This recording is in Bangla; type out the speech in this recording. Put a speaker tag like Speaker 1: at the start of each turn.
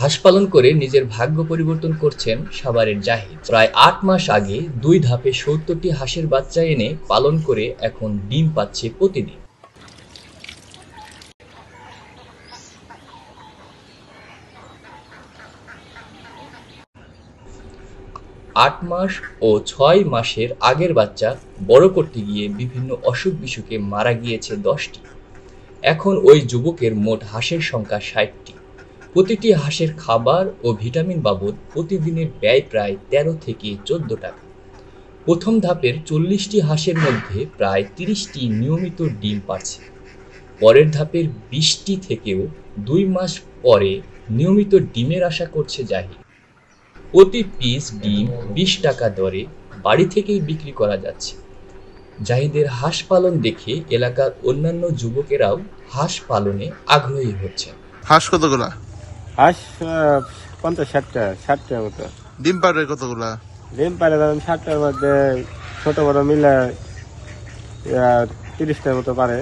Speaker 1: হাঁস পালন করে নিজের ভাগ্য পরিবর্তন করছেন সাভারের জাহিদ। প্রায় ৮ মাস আগে ২ ধাপে ৭০টি হাঁসের বাচ্চা এনে পালন করে এখন ডিম পাচ্ছে প্রতিদিন। ৮ মাস ও ৬ মাসের আগের বাচ্চা বড় করতে গিয়ে বিভিন্ন অসুখ-বিসুখে মারা গিয়েছে ১০টি। এখন ওই যুবকের মোট হাঁসের সংখ্যা ৬০টি। প্রতিটি হাঁসের খাবার ও ভিটামিন বাবদ প্রতিদিনের ব্যয় প্রায় ১৩ থেকে ১৪ টাকা। প্রথম ধাপের ৪০টি হাঁসের মধ্যে প্রায় ৩০টি নিয়মিত ডিম পাড়ছে। পরের ধাপের ২০টি থেকেও ২ মাস পরে নিয়মিত ডিমের আশা করছে জাহিদ। প্রতি পিস ডিম ২০ টাকা দরে বাড়ি থেকেই বিক্রি করা যাচ্ছে। জাহিদের হাঁস পালন দেখে এলাকার অন্যান্য যুবকেরাও হাঁস পালনে আগ্রহী হচ্ছেন।
Speaker 2: হাঁস কতগুলা?
Speaker 3: হাঁস ৫০-৬০টা, ৬০টার মতো।
Speaker 2: ডিম পাড়ে কতগুলা?
Speaker 3: ডিম পারে ধরেন ৬০টার মধ্যে ছোট বড় মিলে ৩০টার মতো পারে।